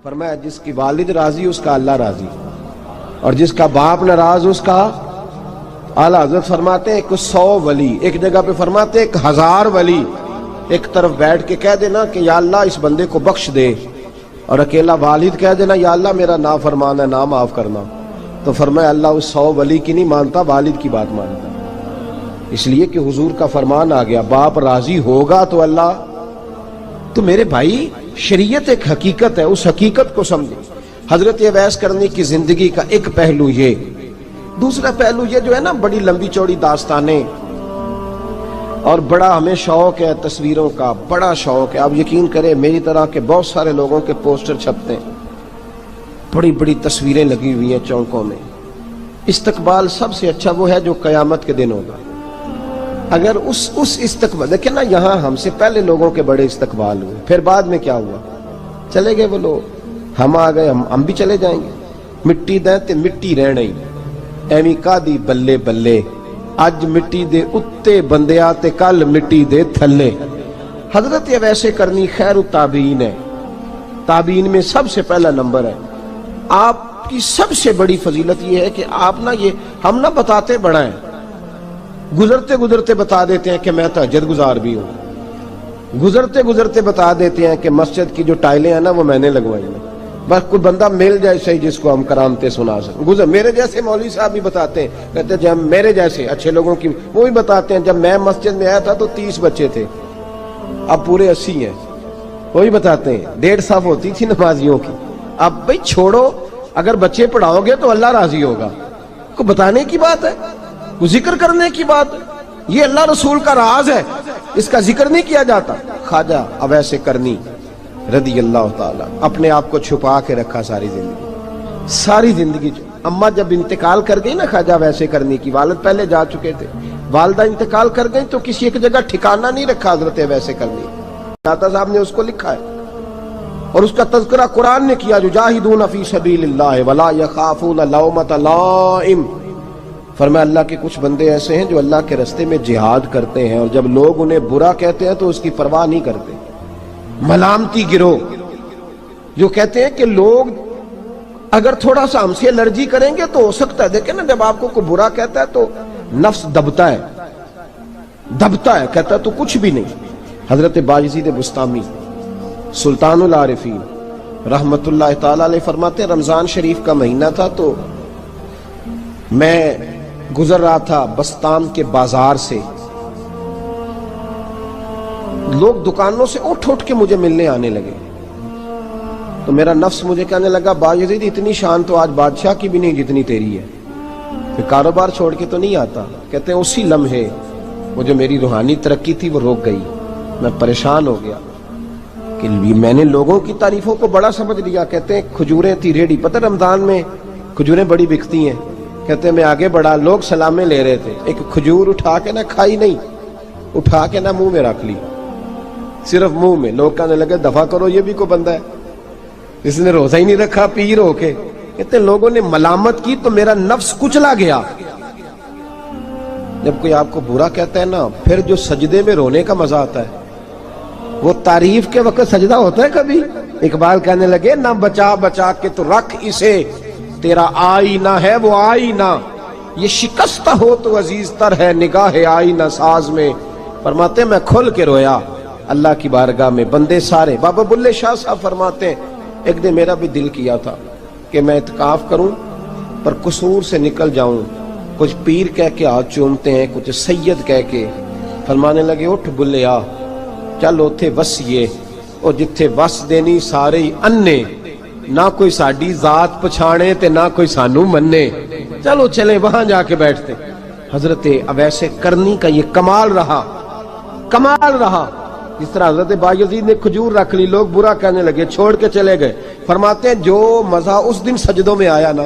فرمایا جس کی والد راضی اس کا اللہ راضی، اور جس کا باپ ناراض اس کا اعلیٰ حضرت فرماتے ہیں 100 ولی، ایک جگہ پہ فرماتے ہیں 1000 ولی ایک طرف بیٹھ کے کہہ دینا کہ یا اللہ اس بندے کو بخش دے، اور اکیلا والد کہہ دینا یا اللہ میرا نافرمان ہے نہ معاف کرنا، تو فرمایا اللہ اس 100 ولی کی نہیں مانتا، والد کی بات مانتا، اس لیے کہ حضور کا فرمان آ گیا باپ راضی ہوگا تو اللہ۔ تو میرے بھائی شریعت ایک حقیقت ہے، اس حقیقت کو سمجھیں۔ حضرت اویس کرنی کی زندگی کا ایک پہلو یہ، دوسرا پہلو یہ جو ہے نا بڑی لمبی چوڑی داستانیں، اور بڑا ہمیں شوق ہے تصویروں کا، بڑا شوق ہے۔ آپ یقین کریں میری طرح کے بہت سارے لوگوں کے پوسٹر چھپتے ہیں، بڑی بڑی تصویریں لگی ہوئی ہیں چوکوں میں۔ استقبال سب سے اچھا وہ ہے جو قیامت کے دن ہوگا۔ اگر اس استقبال دیکھیں نا، یہاں ہم سے پہلے لوگوں کے بڑے استقبال ہوئے، پھر بعد میں کیا ہوا، چلے گئے وہ لوگ، ہم آ گئے، ہم بھی چلے جائیں گے۔ مٹی دیں تے مٹی رہنا ہی ایویں کا دی بلے بلے، اج مٹی دے اتے بندیا تے کل مٹی دے تھلے۔ حضرت اویس کرنی خیر التابعین ہے، تابعین میں سب سے پہلا نمبر ہے۔ آپ کی سب سے بڑی فضیلت یہ ہے کہ آپ نا یہ ہم نہ بتاتے بڑا ہیں، گزرتے گزرتے بتا دیتے ہیں کہ میں تہجد گزار بھی ہوں، گزرتے گزرتے بتا دیتے ہیں کہ مسجد کی جو ٹائلیں ہیں نا وہ میں نے لگوائی ہیں، بس کوئی بندہ مل جائے صحیح جس کو ہم کرامتیں سنا سکیں۔ میرے جیسے مولوی صاحب بھی بتاتے ہیں، کہتے ہیں جب میرے جیسے اچھے لوگوں کی وہ بھی بتاتے ہیں جب میں مسجد میں آیا تھا تو 30 بچے تھے، اب پورے 80 ہیں، وہی بتاتے ہیں 1.5 صف ہوتی تھی نمازیوں کی، اب بھائی چھوڑو، اگر بچے پڑھاؤ گے تو اللہ راضی ہوگا، کو بتانے کی بات ہے، کو ذکر کرنے کی بات ہے، یہ اللہ رسول کا راز ہے، اس کا ذکر نہیں کیا جاتا۔ خواجہ اویس کرنی رضی اللہ تعالیٰ اپنے آپ کو چھپا کے رکھا ساری زندگی۔ اماں جب انتقال کر گئی نا خواجہ اویس کرنی کی، والد پہلے جا چکے تھے، والدہ انتقال کر گئی تو کسی ایک جگہ ٹھکانہ نہیں رکھا حضرت اویس کرنی، داتا صاحب نے اس کو لکھا ہے، اور اس کا تذکرہ قرآن نے کیا، یجاہدون فی سبیل اللہ ولا یخافون لومۃ لائم۔ فرمایا اللہ کے کچھ بندے ایسے ہیں جو اللہ کے راستے میں جہاد کرتے ہیں، اور جب لوگ انہیں برا کہتے ہیں تو اس کی پرواہ نہیں کرتے۔ ملامتی گروہ جو کہتے ہیں کہ لوگ اگر تھوڑا سا ہم سے الرجی کریں گے تو ہو سکتا ہے، دیکھیں نا جب آپ کو کوئی برا کہتا ہے تو نفس دبتا ہے، کہتا ہے تو کچھ بھی نہیں۔ حضرت باجزید بستامی سلطان العارفین رحمت اللہ تعالی علیہ فرماتے ہیں رمضان شریف کا مہینہ تھا تو میں گزر رہا تھا بستام کے بازار سے، لوگ دکانوں سے اٹھ کے مجھے ملنے آنے لگے، تو میرا نفس مجھے کہنے لگا باجزید اتنی شان تو آج بادشاہ کی بھی نہیں جتنی تیری ہے، میں کاروبار چھوڑ کے تو نہیں آتا۔ کہتے ہیں اسی لمحے وہ جو میری روحانی ترقی تھی وہ رک گئی، میں پریشان ہو گیا کہ میں نے لوگوں کی تعریفوں کو بڑا سمجھ لیا۔ کہتے ہیں کھجوریں تھی ریڈی، پتہ رمضان میں کھجوریں بڑی بکتی ہیں، کہتے ہیں میں آگے بڑھا، لوگ سلامیں لے رہے تھے، ایک کھجور اٹھا کے نہ کھائی نہیں، اٹھا کے نہ منہ میں رکھ لی، صرف منہ میں۔ لوگ کہنے لگے دفع کرو یہ بھی کوئی بندہ ہے، اس نے روزہ ہی نہیں رکھا پیر ہو کے۔ کہتے ہیں لوگوں نے ملامت کی تو میرا نفس کچلا گیا۔ جب کوئی آپ کو برا کہتا ہے نا، پھر جو سجدے میں رونے کا مزہ آتا ہے، وہ تعریف کے وقت سجدہ ہوتا ہے کبھی؟ اقبال کہنے لگے نہ بچا بچا کے تو رکھ اسے، تیرا آئینہ ہے وہ آئینہ، یہ شکستہ ہو تو عزیز تر ہے نگاہ آئینہ ساز میں۔ فرماتے میں کھل کے رویا اللہ کی بارگاہ میں، بندے سارے۔ بابا بلے شاہ صاحب فرماتے ہیں ایک دن میرا بھی دل کیا تھا کہ میں اعتکاف کروں پر قصور سے نکل جاؤں، کچھ پیر کہہ کے ہاتھ چومتے ہیں، کچھ سید کہہ کے۔ فرمانے لگے اٹھ بلے آ، چل اوتھے وسیے، اور جتھے وس دینی سارے ہی انے، نہ کوئی ساڈی ذات پچھانے تے نہ کوئی سانو مننے، چلو چلیں وہاں جا کے بیٹھتے۔ حضرت اویس کرنی کا یہ کمال رہا، جس طرح حضرت باجزید نے کھجور رکھ لی، لوگ برا کہنے لگے، چھوڑ کے چلے گئے۔ فرماتے ہیں جو مزہ اس دن سجدوں میں آیا نا،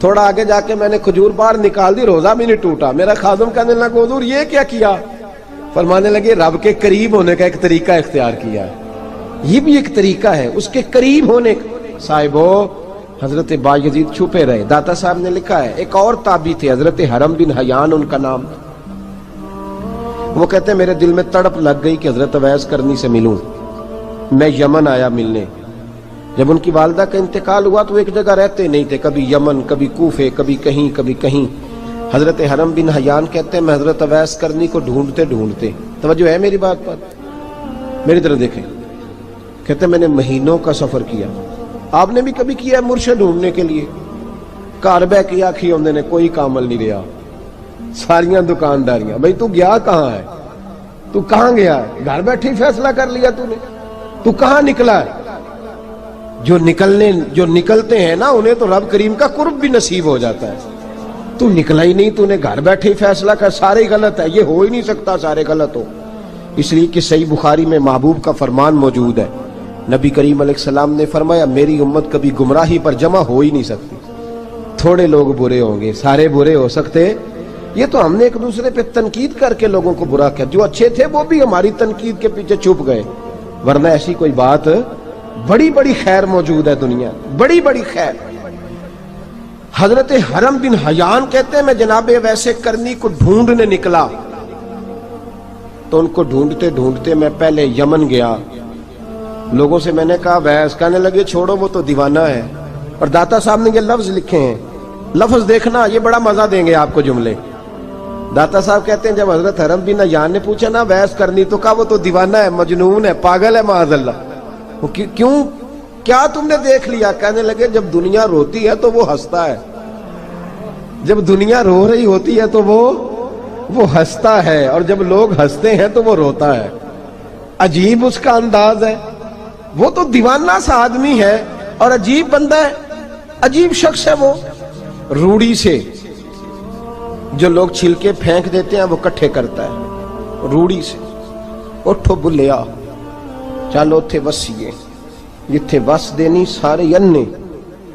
تھوڑا آگے جا کے میں نے کھجور باہر نکال دی، روزہ بھی نہیں ٹوٹا۔ میرا خادم کہنے لگا حضور یہ کیا کیا؟ فرمانے لگے رب کے قریب ہونے کا ایک طریقہ اختیار کیا ہے، یہ بھی ایک طریقہ ہے اس کے قریب ہونے کا۔ صاحبو حضرت باجزید چھپے رہے۔ داتا صاحب نے لکھا ہے ایک اور تابعی تھے حضرت حرم بن حیان ان کا نام تھا، وہ کہتے ہیں میرے دل میں تڑپ لگ گئی کہ حضرت اویس کرنی سے ملوں، میں یمن آیا ملنے، جب ان کی والدہ کا انتقال ہوا تو وہ ایک جگہ رہتے نہیں تھے، کبھی یمن، کبھی کوفے، کبھی کہیں۔ حضرت حرم بن حیان کہتے ہیں میں حضرت اویس کرنی کو ڈھونڈتے ڈھونڈتے، توجہ ہے میری بات پر، میری طرف دیکھیں، کہتے ہیں میں نے مہینوں کا سفر کیا۔ آپ نے بھی کبھی کیا ہے مرشد ڈھونڈنے کے لیے؟ گھر بہ کے آکھی ہوندے نے کوئی کامل نہیں رہا، ساریاں دکانداریاں، بھئی تو گیا کہاں ہے؟ تو کہاں گیا ہے؟ گھر بیٹھے فیصلہ کر لیا تو نے، تو کہاں نکلا ہے؟ جو نکلتے ہیں نا انہیں تو رب کریم کا قرب بھی نصیب ہو جاتا ہے۔ تو نکلا ہی نہیں، تو نے گھر بیٹھے فیصلہ کر سارے غلط ہے، یہ ہو ہی نہیں سکتا سارے غلط ہو۔ اس لیے کہ صحیح بخاری میں محبوب کا فرمان موجود ہے، نبی کریم علیہ السلام نے فرمایا میری امت کبھی گمراہی پر جمع ہو ہی نہیں سکتی، تھوڑے لوگ برے ہوں گے، سارے برے ہو سکتے؟ یہ تو ہم نے ایک دوسرے پہ تنقید کر کے لوگوں کو برا کیا، جو اچھے تھے وہ بھی ہماری تنقید کے پیچھے چھپ گئے، ورنہ ایسی کوئی بات، بڑی بڑی خیر موجود ہے دنیا، بڑی بڑی خیر۔ حضرت حرم بن حیان کہتے ہیں میں جناب ویسے کرنی کو ڈھونڈنے نکلا، تو ان کو ڈھونڈتے ڈھونڈتے میں پہلے یمن گیا، لوگوں سے میں نے کہا ویس، کہنے لگے چھوڑو وہ تو دیوانہ ہے۔ اور داتا صاحب نے یہ لفظ لکھے ہیں، لفظ دیکھنا یہ بڑا مزہ دیں گے آپ کو جملے۔ داتا صاحب کہتے ہیں جب حضرت حرم بن حیان نے پوچھا نا ویس کرنی، تو کہا وہ تو دیوانہ ہے، مجنون ہے، پاگل ہے معاذ اللہ۔ کیوں، کیا تم نے دیکھ لیا؟ کہنے لگے جب دنیا روتی ہے تو وہ ہنستا ہے، جب دنیا رو رہی ہوتی ہے تو وہ ہنستا ہے، اور جب لوگ ہنستے ہیں تو وہ روتا ہے۔ عجیب اس کا انداز ہے، وہ تو دیوانہ سا آدمی ہے اور عجیب بندہ ہے، عجیب شخص ہے وہ۔ روڑی سے جو لوگ چھلکے پھینک دیتے ہیں وہ کٹھے کرتا ہے، روڑی سے۔ اٹھو بلیا چلو تھے وسیے جتھے وس دینی سارے ینے،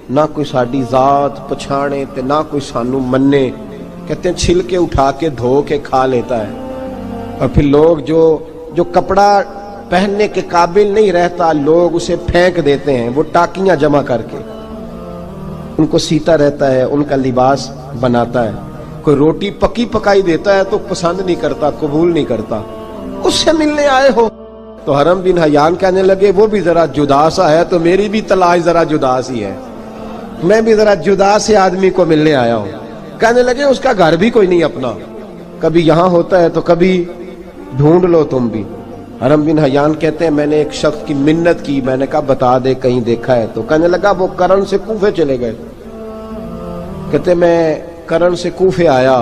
نہ کوئی ساڈی ذات پچھانے تے نہ کوئی سانو مننے۔ کہتے ہیں چھلکے اٹھا کے دھو کے کھا لیتا ہے، اور پھر لوگ جو کپڑا پہننے کے قابل نہیں رہتا لوگ اسے پھینک دیتے ہیں، وہ ٹاکیاں جمع کر کے ان کو سیتا رہتا ہے، ان کا لباس بناتا ہے۔ کوئی روٹی پکی پکائی دیتا ہے تو پسند نہیں کرتا، قبول نہیں کرتا، اس سے ملنے آئے ہو۔ تو حرم بن حیان کہنے لگے وہ بھی ذرا جدا سا ہے تو میری بھی تلاش ذرا جدا سی ہے، میں بھی ذرا جدا سے آدمی کو ملنے آیا ہوں۔ کہنے لگے اس کا گھر بھی کوئی نہیں اپنا، کبھی یہاں ہوتا ہے تو کبھی ڈھونڈ لو تم بھی۔ حرم بن حیان کہتے ہیں میں نے ایک شخص کی منت کی، میں نے کہا بتا دے کہیں دیکھا ہے، تو کہنے لگا وہ کرن سے کوفے چلے گئے۔ کہتے میں کرن سے کوفے آیا،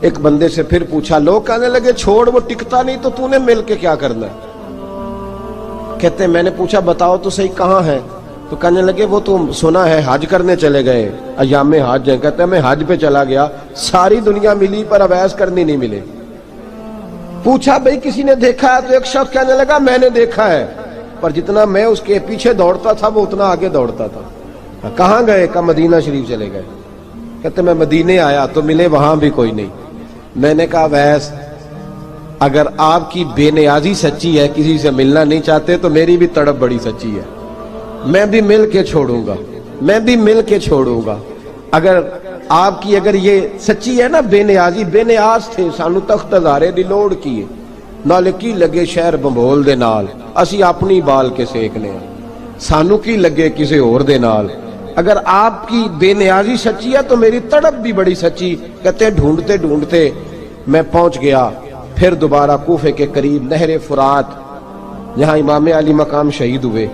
ایک بندے سے پھر پوچھا، لوگ کہنے لگے چھوڑ وہ ٹکتا نہیں تو تو نے مل کے کیا کرنا ہے؟ کہتے ہیں میں نے پوچھا بتاؤ تو صحیح کہاں ہے؟ تو کہنے لگے وہ تو سنا ہے حج کرنے چلے گئے، ایام حج ہیں۔ کہتے ہیں میں حج پہ چلا گیا، ساری دنیا ملی پر اویس کرنی نہیں ملے۔ پوچھا بھئی کسی نے دیکھا ہے؟ تو ایک شخص کہنے لگا میں نے دیکھا ہے، پر جتنا میں اس کے پیچھے دوڑتا تھا وہ اتنا آگے دوڑتا تھا۔ کہاں گئے؟ کہ مدینہ شریف چلے گئے۔ کہتے میں مدینے آیا تو ملے وہاں بھی کوئی نہیں۔ میں نے کہا ویس اگر آپ کی بے نیازی سچی ہے، کسی سے ملنا نہیں چاہتے، تو میری بھی تڑپ بڑی سچی ہے، میں بھی مل کے چھوڑوں گا، میں بھی مل کے چھوڑوں گا۔ اگر آپ کی اگر یہ سچی ہے نا بے نیازی، بے نیاز تھے، سانو تخت ہزارے دی لوڑ کیے، نالے کی لگے شہر بمبول دے نال، اسی اپنی بال کے سیکنے ہیں، سانو کی لگے کسی اور دے نال۔ اگر آپ کی بے نیازی سچی ہے تو میری تڑپ بھی بڑی سچی۔ کہتے ڈھونڈتے ڈھونڈتے میں پہنچ گیا، پھر دوبارہ کوفے کے قریب نہر فرات جہاں امام علی مقام شہید ہوئے۔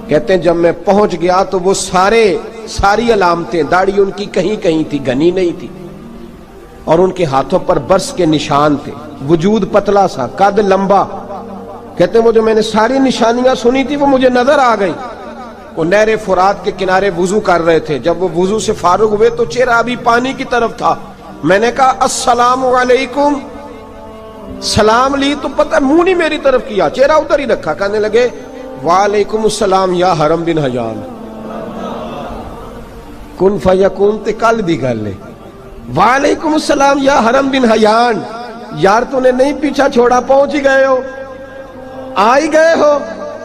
کہتے ہیں جب میں پہنچ گیا تو وہ ساری علامتیں، داڑھی ان کی کہیں کہیں تھی، گھنی نہیں تھی، اور ان کے ہاتھوں پر برس کے نشان تھے، وجود پتلا سا، قد لمبا۔ کہتے ہیں وہ جو میں نے ساری نشانیاں سنی تھی وہ مجھے نظر آ گئی۔ وہ نہر فرات کے کنارے وضو کر رہے تھے، جب وہ وضو سے فارغ ہوئے تو چہرہ ابھی پانی کی طرف تھا۔ میں نے کہا السلام علیکم، سلام لی تو پتہ منہ نہیں میری طرف کیا، چہرہ ادھر ہی رکھا۔ کہنے لگے وعلیکم السلام یا حرم بن حیان۔ کن فیکون تے کل دی گل ہے، وعلیکم السلام یا حرم بن حیان، یار تو نے نہیں پیچھا چھوڑا، پہنچ ہی گئے ہو، آ ہی گئے ہو۔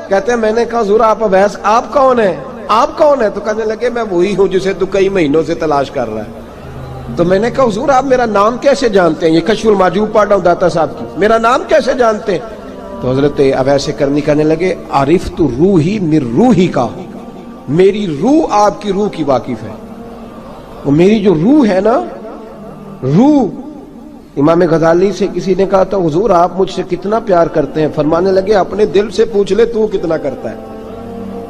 کہتے ہیں میں نے کہا حضور آپ اویس، آپ کون ہیں؟ آپ کون ہیں؟ تو کہنے لگے میں وہی ہوں جسے تو کئی مہینوں سے تلاش کر رہا ہے۔ تو میں نے کہا حضور آپ میرا نام کیسے جانتے ہیں؟ یہ کشف المحجوب پڑھ رہا ہوں داتا صاحب کی، میرا نام کیسے جانتے ہیں؟ تو حضرت اویس کرنی کہنے لگے عرفت روحی من روحی کا، میری روح آپ کی روح کی واقف ہے. وہ میری جو روح ہے نا، روح. امام غزالی سے کسی نے کہا تھا حضور آپ مجھ سے کتنا پیار کرتے ہیں؟ فرمانے لگے اپنے دل سے پوچھ لے تو کتنا کرتا ہے،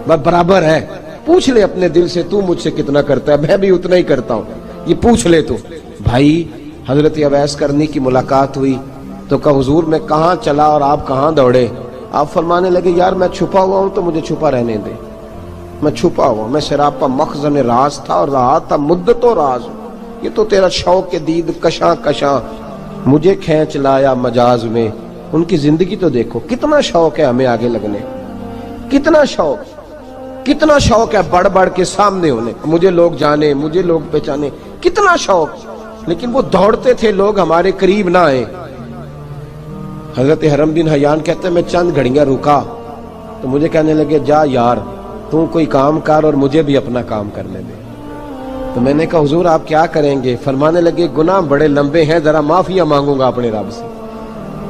بس برابر ہے. پوچھ لے اپنے دل سے تو مجھ سے کتنا کرتا ہے، میں بھی اتنا ہی کرتا ہوں. یہ پوچھ لے تو. بھائی حضرت اویس کرنی کی ملاقات ہوئی تو کہا حضور میں کہاں چلا اور آپ کہاں دوڑے؟ آپ فرمانے لگے یار میں چھپا ہوا ہوں تو مجھے چھپا رہنے دے. میں چھپا ہوا، میں سراپا مخزن راز تھا اور رہا تھا مدت و راز. یہ تو تیرا شوق کے دید کشاں کشاں مجھے کھینچ لایا مجاز میں. ان کی زندگی تو دیکھو، کتنا شوق ہے ہمیں آگے لگنے، کتنا شوق ہے بڑھ بڑھ کے سامنے ہونے، مجھے لوگ جانے، مجھے لوگ پہچانے، کتنا شوق. لیکن وہ دوڑتے تھے لوگ ہمارے قریب نہ آئے. حضرت حرم بن حیان کہتے ہیں میں چند گھڑیاں رکا تو مجھے کہنے لگے جا یار تو کوئی کام کر اور مجھے بھی اپنا کام کرنے دے. تو میں نے کہا حضور آپ کیا کریں گے؟ فرمانے لگے گناہ بڑے لمبے ہیں، ذرا معافیاں مانگوں گا اپنے رب سے،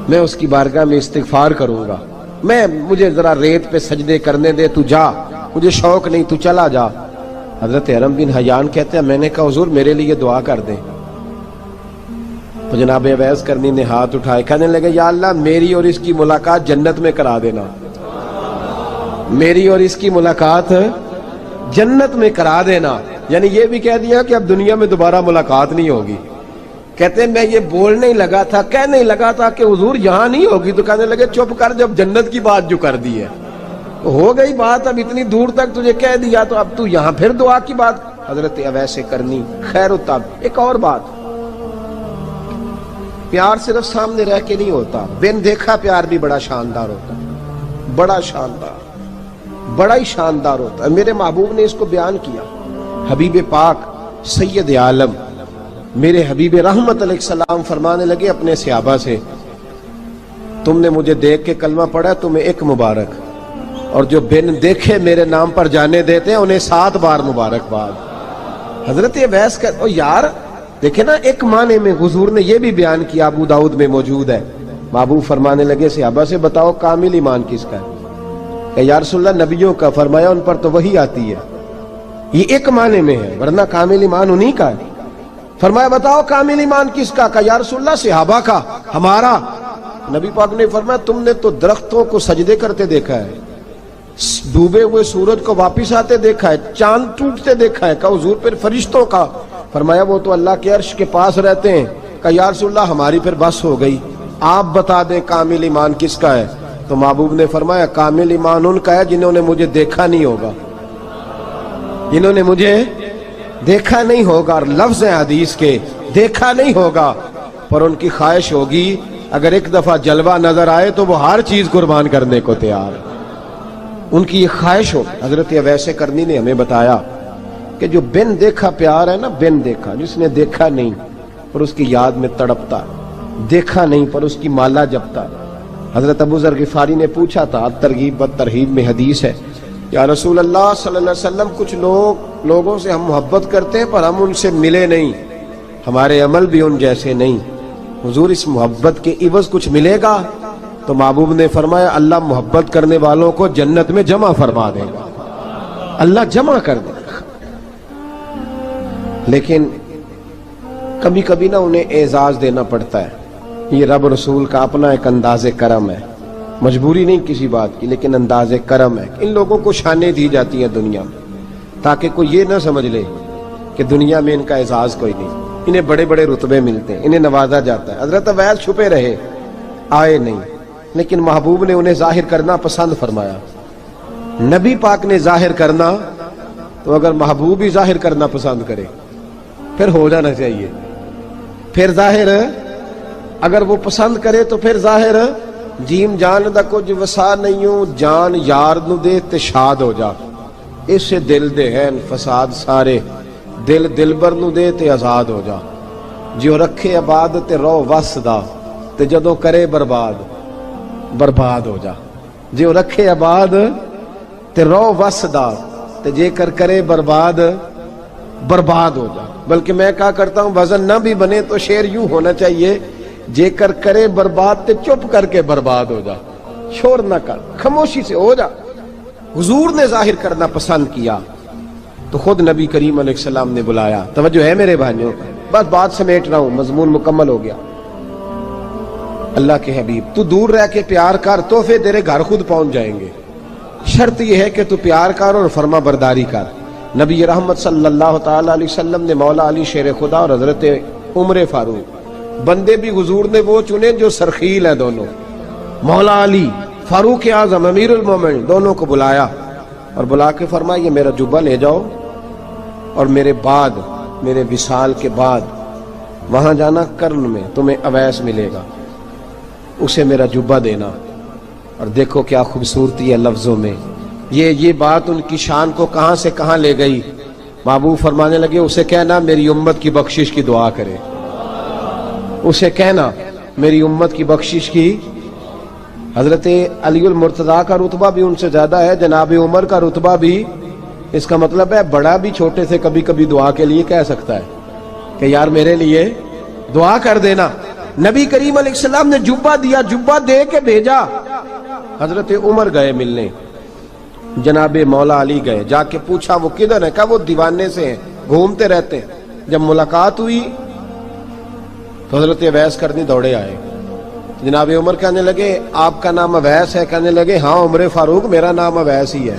میں اس کی بارگاہ میں استغفار کروں گا. مجھے ذرا ریت پہ سجدے کرنے دے، تو جا، مجھے شوق نہیں، تو چلا جا. حضرت حرم بن حیان کہتے ہیں میں نے کہا حضور میرے لیے دعا کر دیں. تو جناب اویس کرنی نے ہاتھ اٹھائے، کہنے لگے یا اللہ میری اور اس کی ملاقات جنت میں کرا دینا، میری اور اس کی ملاقات جنت میں کرا دینا. یعنی یہ بھی کہہ دیا کہ اب دنیا میں دوبارہ ملاقات نہیں ہوگی. کہتے ہیں میں یہ بولنے ہی لگا تھا، کہنے ہی لگا تھا کہ حضور یہاں نہیں ہوگی. تو کہنے لگے چپ کر، جب جنت کی بات جو کر دی ہے ہو گئی بات، اب اتنی دور تک تجھے کہہ دیا تو اب تو یہاں پھر دعا کی بات. حضرت اویس کرنی خیر التاب. ایک اور بات، پیار صرف سامنے رہ کے نہیں ہوتا، بن دیکھا پیار بھی بڑا شاندار ہوتا ہے، بڑا شاندار، بڑا ہی شاندار ہوتا ہے. میرے محبوب نے اس کو بیان کیا. حبیب پاک سید عالم میرے حبیب رحمت علیہ السلام فرمانے لگے اپنے صحابہ سے تم نے مجھے دیکھ کے کلمہ پڑھا تمہیں ایک مبارک، اور جو بن دیکھے میرے نام پر جانے دیتے ہیں انہیں 7 بار مبارکباد. حضرت اویس کا یار دیکھیں نا، ایک معنی میں حضور نے یہ بھی بیان کیا، ابو داؤد میں موجود ہے. محبوب فرمانے لگے صحابہ سے بتاؤ کامل ایمان کس کا ہے؟ کہ یا رسول اللہ نبیوں کا. فرمایا ان پر تو وہی آتی ہے. یہ ایک معنی میں ہے، ورنہ کامل ایمان انہی کا ہے. فرمایا بتاؤ کامل ایمان کس کا؟ کہ یا رسول اللہ صحابہ کا، ہمارا. نبی پاک نے فرمایا تم نے تو درختوں کو سجدے کرتے دیکھا ہے، ڈوبے ہوئے سورج کو واپس آتے دیکھا ہے، چاند ٹوٹتے دیکھا ہے. کہ حضور پھر فرشتوں کا؟ فرمایا وہ تو اللہ کے عرش کے پاس رہتے ہیں. کہ یا رسول اللہ ہماری پھر بس ہو گئی، آپ بتا دیں کامل ایمان کس کا ہے. تو محبوب نے فرمایا کامل ایمان ان کا ہے جنہوں نے مجھے دیکھا نہیں ہوگا، جنہوں نے مجھے دیکھا نہیں ہوگا. اور لفظ ہیں حدیث کے، دیکھا نہیں ہوگا پر ان کی خواہش ہوگی اگر ایک دفعہ جلوہ نظر آئے تو وہ ہر چیز قربان کرنے کو تیار. ان کی یہ خواہش ہو. حضرت اویس کرنی نے ہمیں بتایا کہ جو بن دیکھا پیار ہے نا، بن دیکھا، جس نے دیکھا نہیں پر اس کی یاد میں تڑپتا، دیکھا نہیں پر اس کی مالا جپتا. حضرت ابو ذر غفاری نے پوچھا تھا، ترغیب و ترہیب میں حدیث ہے، یا رسول اللہ صلی اللہ علیہ وسلم کچھ لوگوں سے ہم محبت کرتے ہیں پر ہم ان سے ملے نہیں، ہمارے عمل بھی ان جیسے نہیں، حضور اس محبت کے عوض کچھ ملے گا؟ تو محبوب نے فرمایا اللہ محبت کرنے والوں کو جنت میں جمع فرما دے گا، اللہ جمع کر دے گا. لیکن کبھی کبھی نہ انہیں اعزاز دینا پڑتا ہے. یہ رب رسول کا اپنا ایک انداز کرم ہے، مجبوری نہیں کسی بات کی، لیکن انداز کرم ہے. ان لوگوں کو شانیں دی جاتی ہیں دنیا میں تاکہ کوئی یہ نہ سمجھ لے کہ دنیا میں ان کا اعزاز کوئی نہیں. انہیں بڑے بڑے رتبے ملتے ہیں، انہیں نوازا جاتا ہے. حضرت اویس چھپے رہے، آئے نہیں، لیکن محبوب نے انہیں ظاہر کرنا پسند فرمایا. نبی پاک نے ظاہر کرنا تو اگر محبوب ہی ظاہر کرنا پسند کرے پھر ہو جانا چاہیے. پھر ظاہر اگر وہ پسند کرے تو پھر ظاہر جیم جان دا کچھ وسا نہیں ہوں، جان یار نو دے تے شاد ہو جا. اس سے دل دے ہیں فساد سارے، دل دلبر نو دے تے آزاد ہو جا. جو رکھے آباد تے رو وس دا تے جدوں کرے برباد برباد ہو جا. جو رکھے آباد تے رو وس دا تے جے کر کرے برباد برباد ہو جا. بلکہ میں کہا کرتا ہوں وزن نہ بھی بنے تو شعر یوں ہونا چاہیے، جے کر کرے برباد تے چپ کر کے برباد ہو جا. شور نہ کر، خاموشی سے ہو جا. حضور نے ظاہر کرنا پسند کیا. تو خود نبی کریم علیہ السلام نے بلایا. توجہ ہے میرے بھائیوں, بس بات سمیٹ رہا ہوں, مضمون مکمل ہو گیا. اللہ کے حبیب, تو دور رہ کے پیار کر, تحفے تیرے گھر خود پہنچ جائیں گے. شرط یہ ہے کہ تو پیار کر اور فرما برداری کر. نبی رحمت صلی اللہ تعالی علیہ وسلم نے مولا علی شیر خدا اور حضرت عمر فاروق, بندے بھی حضور نے وہ چنے جو سرخیل ہیں دونوں, مولا علی فاروق اعظم امیر المومنین, دونوں کو بلایا اور بلا کے فرمایا یہ میرا جبہ لے جاؤ اور میرے بعد, میرے وصال کے بعد وہاں جانا کرن میں, تمہیں اویس ملے گا, اسے میرا جبہ دینا. اور دیکھو کیا خوبصورتی ہے لفظوں میں. یہ بات ان کی شان کو کہاں سے کہاں لے گئی. محبوب فرمانے لگے اسے کہنا میری امت کی بخشش کی دعا کرے, اسے کہنا میری امت کی بخشش کی. حضرت علی المرتضیٰ کا رتبہ بھی ان سے زیادہ ہے, جناب عمر کا رتبہ بھی. اس کا مطلب ہے بڑا بھی چھوٹے سے کبھی کبھی دعا کے لیے کہہ سکتا ہے کہ یار میرے لیے دعا کر دینا. نبی کریم علیہ السلام نے جبہ دیا, جبہ دے کے بھیجا. حضرت عمر گئے ملنے, جناب مولا علی گئے, جا کے پوچھا وہ کدھر ہے, کہا وہ دیوانے سے ہیں, گھومتے رہتے ہیں. جب ملاقات ہوئی تو حضرت اویس کرنی دوڑے آئے. جناب عمر کہنے لگے آپ کا نام اویس ہے؟ کہنے لگے ہاں عمر فاروق میرا نام اویس ہی ہے.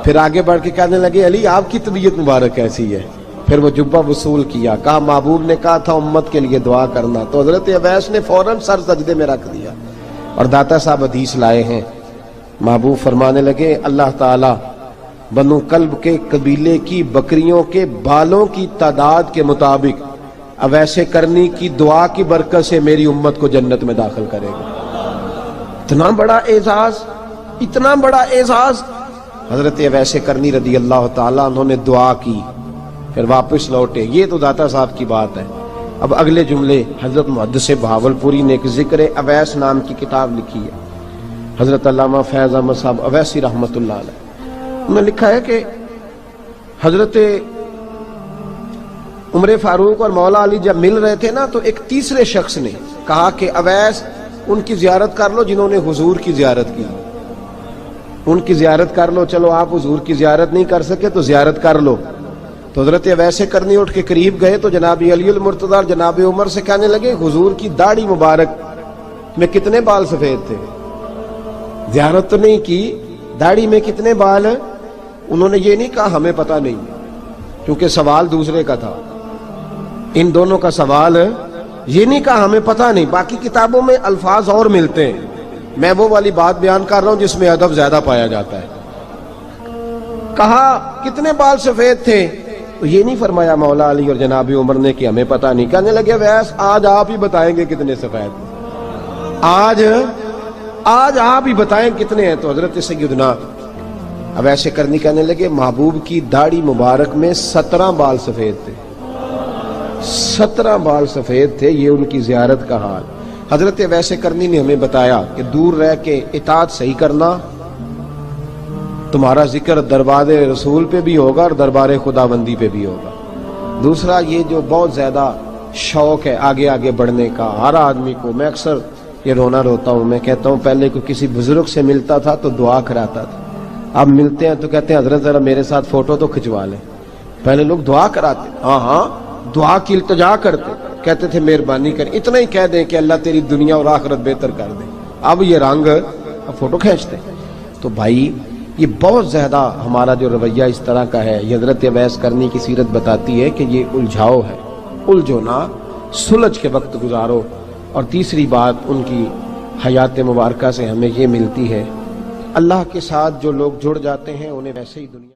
پھر آگے بڑھ کے کہنے لگے علی آپ کی طبیعت مبارک کیسی ہے؟ پھر وہ جبہ وصول کیا, کہا محبوب نے کہا تھا امت کے لیے دعا کرنا. تو حضرت اویس نے فوراً سر سجدے میں رکھ دیا. اور داتا صاحب حدیث لائے ہیں, محبوب فرمانے لگے اللہ تعالی بنو کلب کے قبیلے کی بکریوں کے بالوں کی تعداد کے مطابق اویس کرنی کی دعا کی برکت سے میری امت کو جنت میں داخل کرے گا. اتنا بڑا اعزاز, اتنا بڑا اعزاز. حضرت اویس کرنی رضی اللہ تعالیٰ انہوں نے دعا کی, پھر واپس لوٹے. یہ تو داتا صاحب کی بات ہے. اب اگلے جملے حضرت محدث بہاولپوری نے ایک ذکر اویس نام کی کتاب لکھی ہے, حضرت علامہ فیض احمد صاحب اویسی رحمۃ اللہ علیہ. انہوں نے لکھا ہے کہ حضرت عمر فاروق اور مولا علی جب مل رہے تھے نا, تو ایک تیسرے شخص نے کہا کہ اویس ان کی زیارت کر لو جنہوں نے حضور کی زیارت کی, ان کی زیارت کر لو. چلو آپ حضور کی زیارت نہیں کر سکے تو زیارت کر لو. تو حضرت اویس کرنی اٹھ کے قریب گئے تو جناب علی المرتضیٰ اور جناب عمر سے کہنے لگے حضور کی داڑھی مبارک میں کتنے بال سفید تھے؟ زیارت تو نہیں کی, داڑھی میں کتنے بال ہیں؟ انہوں نے یہ نہیں کہا ہمیں پتہ نہیں, کیونکہ سوال دوسرے کا تھا. ان دونوں کا سوال یہ نہیں کہا ہمیں پتہ نہیں. باقی کتابوں میں الفاظ اور ملتے ہیں, میں وہ والی بات بیان کر رہا ہوں جس میں ادب زیادہ پایا جاتا ہے. کہا کتنے بال سفید تھے؟ تو یہ نہیں فرمایا مولا علی اور جناب عمر نے کہ ہمیں پتہ نہیں. کہنے لگے ویس آج آپ ہی بتائیں گے کتنے سفید, آج آپ ہی بتائیں کتنے ہیں. تو حضرت سیدنا اویس کرنی کہنے لگے محبوب کی داڑھی مبارک میں 17 بال سفید تھے, 17 بال سفید تھے. یہ ان کی زیارت کا حال. حضرت اویس کرنی نے ہمیں بتایا کہ دور رہ کے اطاعت صحیح کرنا, تمہارا ذکر دربار رسول پہ بھی ہوگا اور دربار خداوندی پہ بھی ہوگا. دوسرا یہ جو بہت زیادہ شوق ہے آگے آگے بڑھنے کا ہر آدمی کو, میں اکثر یہ روتا ہوں, میں کہتا ہوں پہلے کوئی کسی بزرگ سے ملتا تھا تو دعا کراتا تھا, اب ملتے ہیں تو کہتے ہیں حضرت ذرا میرے ساتھ فوٹو تو کھنچوا لیں. پہلے لوگ دعا کراتے, ہاں دعا کی التجا کرتے, کہتے تھے مہربانی کر, اتنا ہی کہہ دیں کہ اللہ تیری دنیا اور آخرت بہتر کر دے. اب یہ رنگ اب فوٹو کھینچتے. تو بھائی یہ بہت زیادہ ہمارا جو رویہ اس طرح کا ہے. یہ حضرت اویس کرنی کی سیرت بتاتی ہے کہ یہ الجھاؤ ہے, الجھو نہ, سلجھ کے وقت گزارو. اور تیسری بات ان کی حیات مبارکہ سے ہمیں یہ ملتی ہے اللہ کے ساتھ جو لوگ جڑ جاتے ہیں انہیں ویسے ہی دنیا